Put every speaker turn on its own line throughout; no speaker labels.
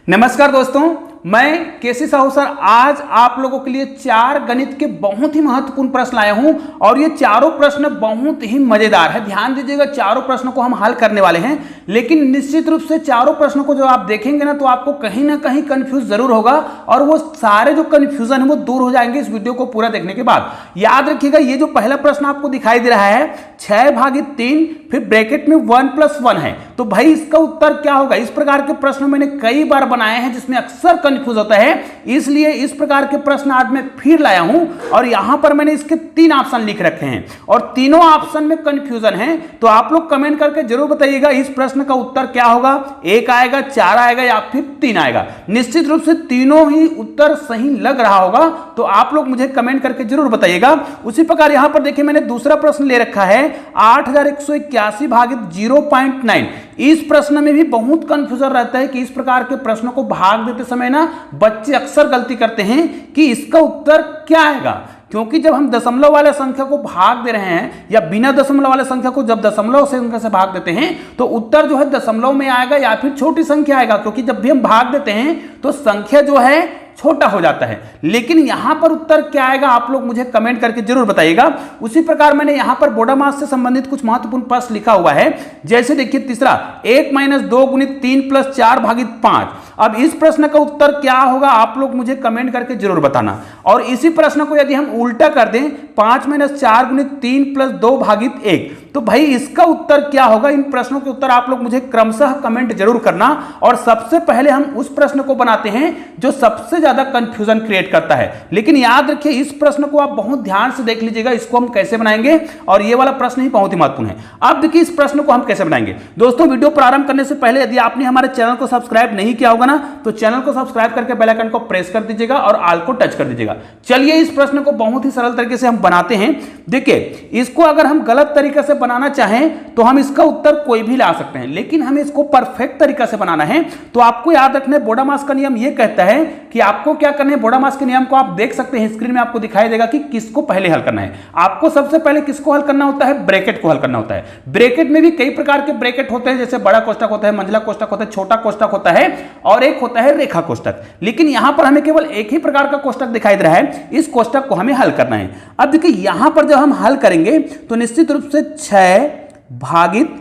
नमस्कार दोस्तों, मैं केसी साहू सर आज आप लोगों के लिए 4 गणित के बहुत ही महत्वपूर्ण प्रश्न लाया हूं और ये चारों प्रश्न बहुत ही मजेदार है। ध्यान दीजिएगा, चारों प्रश्नों को हम हल करने वाले हैं, लेकिन निश्चित रूप से चारों प्रश्नों को जब आप देखेंगे ना तो आपको कहीं ना कहीं कंफ्यूज जरूर होगा और वो सारे जो कंफ्यूजन है वो दूर हो जाएंगे इस वीडियो को पूरा देखने के बाद। याद रखिएगा, ये जो पहला प्रश्न आपको दिखाई दे रहा है 6/3 फिर ब्रैकेट में 1+1 है, तो भाई इसका उत्तर क्या होगा। इस प्रकार के प्रश्न मैंने कई बार बनाए हैं जिसमें अक्सर कंफ्यूज होता है, इसलिए इस प्रकार के प्रश्न आज मैं फिर लाया हूं और यहां पर मैंने इसके 3 ऑप्शन लिख रखे हैं और तीनों ऑप्शन में कंफ्यूजन है। तो आप लोग कमेंट करके जरूर बताइएगा इस प्रश्न का उत्तर क्या होगा, 1 आएगा, 4 आएगा या फिर 3 आएगा। निश्चित रूप से तीनों ही उत्तर सही लग रहा होगा तो आप लोग मुझे कमेंट करके जरूर बताइएगा। उसी प्रकार यहां पर देखिए मैंने दूसरा प्रश्न ले रखा है 8181 भागित 0.9। इस प्रश्न में भी बहुत कंफ्यूजन रहता है कि इस प्रकार के प्रश्नों को भाग देते समय ना बच्चे अक्सर गलती करते हैं कि इसका उत्तर क्या आएगा, क्योंकि जब हम दशमलव वाले संख्या को भाग दे रहे हैं या बिना दशमलव वाले संख्या को जब दशमलव संख्या से भाग देते हैं तो उत्तर जो है दशमलव में आएगा या फिर छोटी संख्या आएगा, क्योंकि जब भी हम भाग देते हैं तो संख्या जो है छोटा हो जाता है। लेकिन यहां पर उत्तर क्या आएगा आप लोग मुझे कमेंट करके जरूर बताइएगा। उसी प्रकार मैंने यहां पर बोडामास से संबंधित कुछ महत्वपूर्ण प्रश्न लिखा हुआ है, जैसे देखिए तीसरा 1 - 2 × 3 + 4 भागित 5। अब इस प्रश्न का उत्तर क्या होगा आप लोग मुझे कमेंट करके जरूर बताना। और इसी प्रश्न को यदि हम उल्टा कर दें 5 - 4 × 3 + 2 भागित 1, तो भाई इसका उत्तर क्या होगा। इन प्रश्नों के उत्तर आप लोग मुझे क्रमशः कमेंट जरूर करना। और सबसे पहले हम उस प्रश्न को बनाते हैं जो सबसे ज्यादा कंफ्यूजन क्रिएट करता है। लेकिन याद रखिए इस प्रश्न को आप बहुत ध्यान से देख लीजिएगा, इसको हम कैसे बनाएंगे और ये वाला प्रश्न ही बहुत ही महत्वपूर्ण है। अब देखिए इस प्रश्न को हम कैसे बनाएंगे। दोस्तों वीडियो प्रारंभ करने से पहले यदि आपने हमारे चैनल को सब्सक्राइब नहीं किया होगा ना तो चैनल को सब्सक्राइब करके बेल आइकन को प्रेस कर दीजिएगा और ऑल को टच कर दीजिएगा। चलिए इस प्रश्न को बहुत ही सरल तरीके से हम बनाते हैं। देखिए इसको अगर हम गलत तरीके से बनाना चाहें तो हम इसका उत्तर कोई भी ला सकते हैं, लेकिन हमें इसको परफेक्ट तरीका से बनाना है तो आपको याद रखना है बोडामास का नियम यह कहता है कि आपको क्या करना है। बोडामास के नियम को आप देख सकते हैं, स्क्रीन में आपको दिखाई देगा कि किसको पहले हल करना है। आपको सबसे पहले किसको हल करना होता है, ब्रैकेट को हल करना होता है। ब्रैकेट में भी कई प्रकार के ब्रैकेट होते हैं, जैसे बड़ा कोष्ठक होता है, मंझला कोष्ठक होता है, छोटा कोष्ठक होता है और एक होता है रेखा कोष्ठक। लेकिन यहां पर हमें केवल एक ही प्रकार का कोष्ठक दिखाई दे रहा है, इस कोष्ठक को हमें हल करना है। अब देखिए यहां पर जब हम हल करेंगे तो निश्चित रूप से 6/3।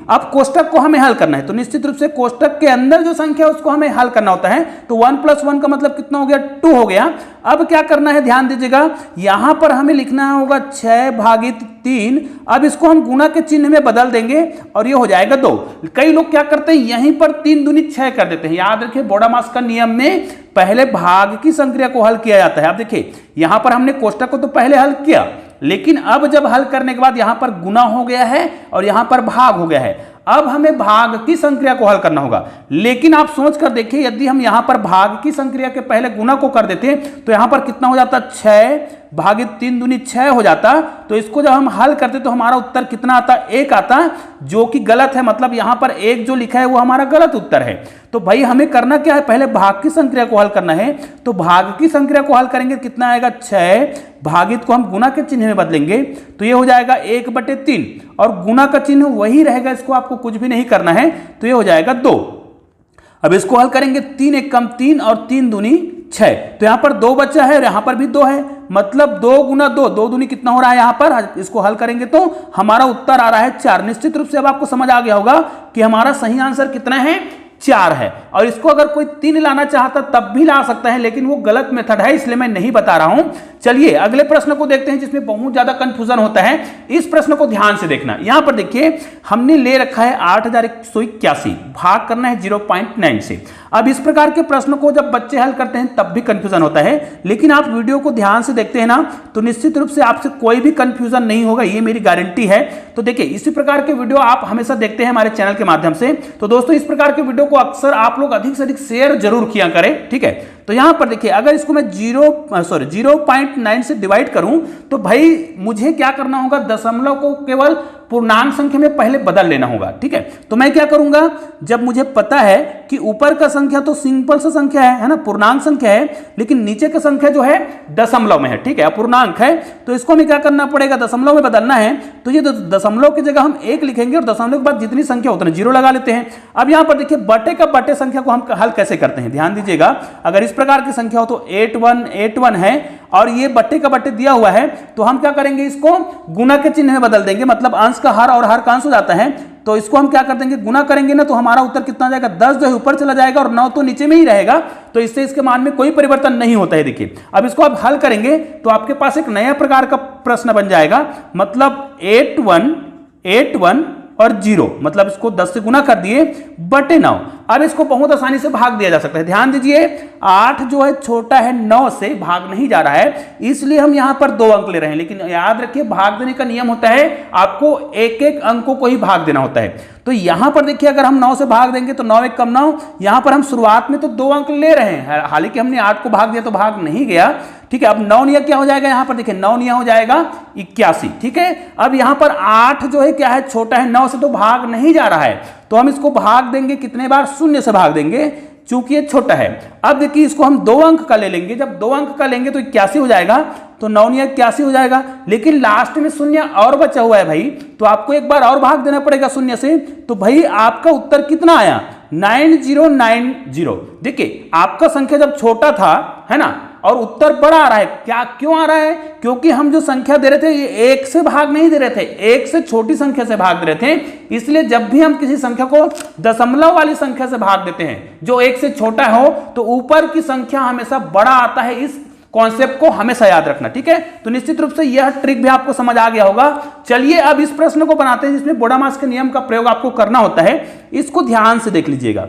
अब कोष्ठक को हमें हल करना है तो निश्चित रूप से कोष्ठक के अंदर जो संख्या है उसको हमें हल करना होता है। तो 1 + 1 का मतलब कितना हो गया, 2 हो गया। अब क्या करना है ध्यान दीजिएगा, यहां पर हमें लिखना होगा 6/3। अब इसको हम गुणा के चिन्ह में बदल देंगे और ये हो जाएगा 2। कई लोग क्या करते हैं यहीं पर 3 दूनी 6 कर देते हैं। याद रखिए बोडामास का नियम में पहले भाग की संक्रिया को हल किया जाता है। अब देखिए यहां पर हमने कोष्ठक को तो पहले हल किया, लेकिन अब जब हल करने के बाद यहां पर गुना हो गया है और यहां पर भाग हो गया है। अब हमें भाग की संक्रिया को हल करना होगा, लेकिन आप सोच कर देखिए यदि हम यहां पर भाग की संक्रिया के पहले गुना को कर देते तो यहां पर कितना हो जाता, 6/3 दूनी 6 हो जाता। तो इसको जब हम हल करते तो हमारा उत्तर कितना आता, 1 आता, जो कि गलत है। मतलब यहां पर 1 जो लिखा है वो हमारा गलत उत्तर है। तो भाई हमें करना क्या है, पहले भाग की संक्रिया को हल करना है। तो भाग की संक्रिया को हल करेंगे कितना आएगा, 6 भागित को हम गुना के चिन्ह में बदलेंगे तो ये हो जाएगा 1/3 और गुना का चिन्ह वही रहेगा, इसको आपको कुछ भी नहीं करना है, तो ये हो जाएगा 2। अब इसको हल करेंगे 3 × 1 = 3 और 3 दूनी 6, तो यहां पर 2 बचा है और यहां पर भी 2 है, मतलब 2 × 2, 2 दूनी कितना हो रहा है, यहां पर इसको हल करेंगे तो हमारा उत्तर आ रहा है 4। निश्चित रूप से अब आपको समझ आ गया होगा कि हमारा सही आंसर कितना है, 4 है। और इसको अगर कोई 3 लाना चाहता तब भी ला सकता है, लेकिन वो गलत मेथड है इसलिए मैं नहीं बता रहा हूं। चलिए अगले प्रश्न को देखते हैं जिसमें बहुत ज्यादा कंफ्यूजन होता है। इस प्रश्न को ध्यान से देखना। यहां पर देखिए हमने ले रखा है 8181, भाग करना है 0.9 से। अब इस प्रकार के प्रश्न को जब बच्चे हल करते हैं तब भी कंफ्यूजन होता है, लेकिन आप वीडियो को ध्यान से देखते हैं ना तो निश्चित रूप से आपसे कोई भी कंफ्यूजन नहीं होगा, ये मेरी गारंटी है। तो देखिए इसी प्रकार के वीडियो आप हमेशा देखते हैं हमारे चैनल के माध्यम से, तो दोस्तों इस प्रकार के वीडियो को अक्सर आप लोग अधिक से अधिक शेयर जरूर किया करें, ठीक है। तो यहां पर देखिए अगर इसको मैं 0.9 से डिवाइड करूं तो भाई मुझे क्या करना होगा, दशमलव को केवल पूर्णांक संख्या में पहले बदल लेना होगा। ठीक है, तो मैं क्या करूंगा, जब मुझे पता है कि ऊपर का संख्या तो सिंपल सा संख्या है ना, पूर्णांक संख्या है, लेकिन नीचे का संख्या जो है दशमलव में है। ठीक है, अपूर्णांक है, तो इसको हमें क्या करना पड़ेगा, दशमलव में बदलना है। तो ये दशमलव की जगह हम 1 लिखेंगे और दशमलव के बाद जितनी संख्या उतना 0 लगा लेते हैं। अब यहां पर देखिए बटे का बटे संख्या को हम हल कैसे करते हैं, ध्यान दीजिएगा। अगर इस प्रकार की संख्या हो तो 8181 है और ये बट्टे का बट्टे दिया हुआ है, तो हम क्या करेंगे, इसको गुना के चिन्ह में बदल देंगे, मतलब अंश का हर और हर का अंश हो जाता है। तो इसको हम क्या कर देंगे, गुना करेंगे ना, तो हमारा उत्तर कितना जाएगा, 10 जो है ऊपर चला जाएगा और 9 तो नीचे में ही रहेगा, तो इससे इसके मान में कोई परिवर्तन नहीं होता है। देखिए अब इसको आप हल करेंगे तो आपके पास एक नया प्रकार का प्रश्न बन जाएगा, मतलब 8181 और 0, मतलब इसको 10 से गुना कर दिए बटे 9। अब इसको बहुत आसानी से भाग दिया जा सकता है। ध्यान दीजिए 8 जो है छोटा है 9 से, भाग नहीं जा रहा है, इसलिए हम यहां पर 2 अंक ले रहे हैं। लेकिन याद रखिए भाग देने का नियम होता है, आपको एक एक अंकों को ही भाग देना होता है। तो यहां पर देखिए अगर हम 9 से भाग देंगे तो 9 1 कम 9, यहां पर हम शुरुआत में तो 2 अंक ले रहे हैं, हालांकि हमने 8 को भाग दिया तो भाग नहीं गया। ठीक है, अब 9 निया क्या हो जाएगा, यहां पर देखिए 9 निया हो जाएगा 81। ठीक है, अब यहां पर 8 जो है क्या है, छोटा है 9 से, तो भाग नहीं जा रहा है, तो हम इसको भाग देंगे कितने बार, 0 से भाग देंगे, चूंकि ये छोटा है। अब देखिए इसको हम 2 अंक का ले लेंगे, जब 2 अंक का लेंगे तो 81 हो जाएगा, तो 9 निया 81 हो जाएगा। लेकिन लास्ट में 0 और बचा हुआ है भाई, तो आपको एक बार और भाग देना पड़ेगा 0 से। तो भाई आपका उत्तर कितना आया, 9090। देखिए आपका संख्या जब छोटा था, है ना, और उत्तर बड़ा आ रहा है, क्या क्यों आ रहा है, क्योंकि हम जो संख्या दे रहे थे ये 1 से भाग नहीं दे रहे थे, 1 से छोटी संख्या से भाग दे रहे थे। इसलिए जब भी हम किसी संख्या को दशमलव वाली संख्या से भाग देते हैं जो 1 से छोटा हो, तो ऊपर की संख्या हमेशा बड़ा आता है। इस कॉन्सेप्ट को हमेशा याद रखना। ठीक है, तो निश्चित रूप से यह ट्रिक भी आपको समझ आ गया होगा। चलिए अब इस प्रश्न को बनाते हैं जिसमें बोडामास के नियम का प्रयोग आपको करना होता है। इसको ध्यान से देख लीजिएगा।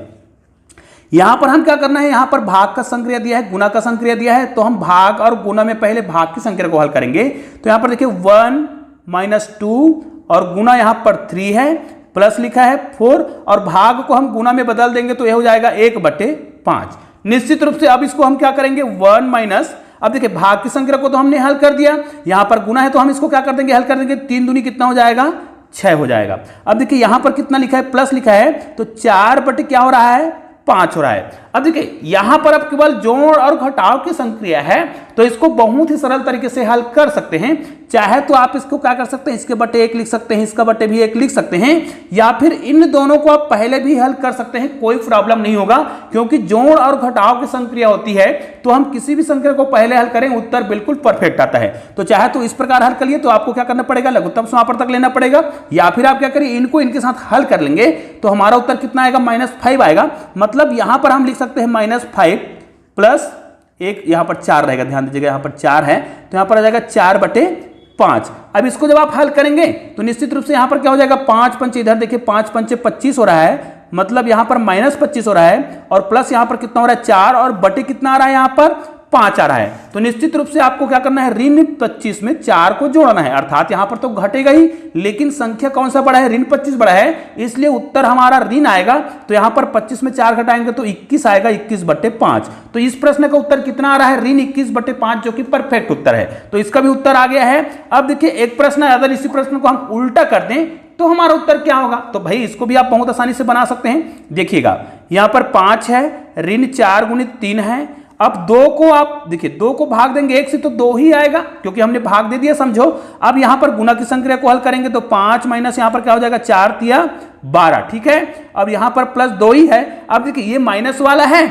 यहां पर हम क्या करना है, यहां पर भाग का संक्रिया दिया है, गुना का संक्रिया दिया है, तो हम भाग और गुना में पहले भाग की संक्रिया को हल करेंगे। तो यहां पर देखिए 1 - 2 और गुना यहां पर 3 है, प्लस लिखा है 4, और भाग को हम गुना में बदल देंगे तो यह हो जाएगा 1/5। निश्चित रूप से अब इसको हम क्या करेंगे, 1 माइनस, अब देखिए भाग की संक्रिया को तो हमने हल कर दिया, यहां पर गुना है तो हम इसको क्या कर देंगे, हल कर देंगे। 3 दूनी कितना हो जाएगा, 6 हो जाएगा। अब देखिए यहां पर कितना लिखा है, प्लस लिखा है, तो 4 बटे क्या हो रहा है, 5 हो रहा है। अब देखिए यहां पर अब केवल जोड़ और घटाव की संक्रिया है, तो इसको बहुत ही सरल तरीके से हल कर सकते हैं। चाहे तो आप इसको क्या कर सकते हैं, इसके बटे 1 लिख सकते हैं, इसका बटे भी 1 लिख सकते हैं, या फिर इन दोनों को आप पहले भी हल कर सकते हैं, कोई प्रॉब्लम नहीं होगा। क्योंकि जोड़ और घटाव की संक्रिया होती है तो हम किसी भी संक्रिया को पहले हल करें, उत्तर बिल्कुल परफेक्ट आता है। तो चाहे तो इस प्रकार हल करिए, तो आपको क्या करना पड़ेगा, लघुत्तम समापन तक लेना पड़ेगा, या फिर आप क्या करिए, इनको इनके साथ हल कर लेंगे तो हमारा उत्तर कितना आएगा, -5 आएगा। मतलब यहां पर हम लिख सकते हैं -5 प्लस 1, यहां पर 4 रहेगा, ध्यान दीजिएगा यहां पर 4 है, तो यहां पर आ जाएगा 4/5। अब इसको जब आप हल करेंगे तो निश्चित रूप से यहां पर क्या हो जाएगा, 5 पंचे, इधर देखिए 5 पंचे 25 हो रहा है, मतलब यहां पर -25 हो रहा है, और प्लस यहां पर कितना हो रहा है, 4, और बटे कितना आ रहा है, यहां पर 5 आ रहा है। तो निश्चित रूप से आपको क्या करना है, ऋण 25 में 4 को जोड़ना है, अर्थात यहां पर तो घटेगा ही, लेकिन संख्या कौन सा बड़ा है, ऋण 25 बड़ा है, इसलिए उत्तर हमारा ऋण आएगा। तो यहां पर 25 में 4 घटाएंगे तो 21 आएगा, 21/5। तो इस प्रश्न का उत्तर कितना आ रहा है, ऋण 21/5, जो कि परफेक्ट उत्तर है। तो इसका भी उत्तर आ गया है। अब देखिए एक प्रश्न है, अगर इसी प्रश्न को हम उल्टा कर दें तो हमारा उत्तर क्या होगा, तो भाई इसको भी आप बहुत आसानी से बना सकते हैं। देखिएगा यहां पर 5 है, ऋण 4 × 3 है। अब 2 को आप देखिए 2 को भाग देंगे 1 से तो 2 ही आएगा, क्योंकि हमने भाग दे दिया, समझो। अब यहां पर गुना की संक्रिया को हल करेंगे तो 5 माइनस यहां पर क्या हो जाएगा, 4 × 12। ठीक है, अब यहां पर प्लस 2 ही है। अब देखिए ये माइनस वाला है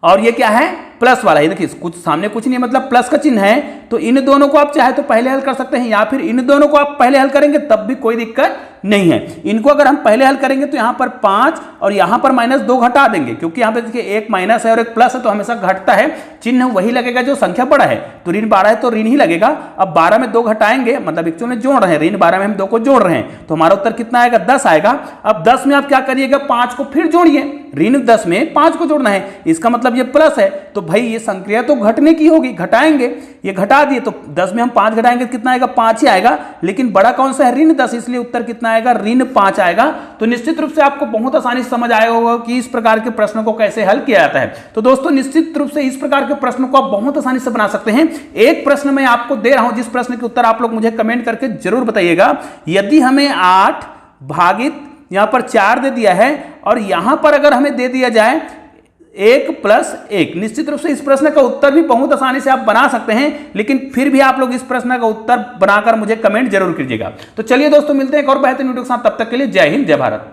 और ये क्या है, प्लस वाला है। देखिए कुछ सामने कुछ नहीं, मतलब प्लस का चिन्ह है, तो इन दोनों को आप चाहे तो पहले हल कर सकते हैं, या फिर इन दोनों को आप पहले हल करेंगे तब भी कोई दिक्कत नहीं है। इनको अगर हम पहले हल करेंगे तो यहां पर 5 और यहां पर -2 घटा देंगे, क्योंकि यहां पे देखिए एक माइनस है और एक प्लस है, तो हमेशा घटता है, चिन्ह वही लगेगा जो संख्या बड़ा है। तो ऋण 12 है तो ऋण ही लगेगा। अब 12 में 2 घटाएंगे, मतलब एक्चुअल में जोड़ रहे हैं, ऋण 12 में हम 2 को जोड़ रहे हैं, तो हमारा उत्तर कितना आएगा, 10 आएगा। अब 10 में आप क्या करिएगा, 5 को फिर जोड़िए, ऋण 10 में 5 को जोड़ना है, इसका मतलब ये प्लस है, तो भाई ये संक्रिया तो घटने की होगी, घटाएंगे, ये घटा दिए तो 10 में हम 5 घटाएंगे कितना आएगा, 5 ही आएगा। लेकिन बड़ा कौन सा है, ऋण 10, इसलिए उत्तर कितना आएगा, ऋण 5 आएगा। तो निश्चित रूप से आपको बहुत आसानी से समझ आया होगा कि इस प्रकार के प्रश्नों को कैसे हल किया जाता है। तो दोस्तों निश्चित रूप से इस प्रकार के प्रश्नों को आप बहुत आसानी से बना सकते हैं। एक प्रश्न मैं आपको दे रहा हूं, जिस प्रश्न के उत्तर आप लोग मुझे कमेंट करके जरूर बताइएगा। यदि हमें 8 भागित यहां पर 4 दे दिया है और यहां पर अगर हमें दे दिया जाए 1 + 1, निश्चित रूप से इस प्रश्न का उत्तर भी बहुत आसानी से आप बना सकते हैं। लेकिन फिर भी आप लोग इस प्रश्न का उत्तर बनाकर मुझे कमेंट जरूर कीजिएगा। तो चलिए दोस्तों, मिलते हैं एक और बेहतरीन वीडियो के साथ, तब तक के लिए जय हिंद, जय भारत।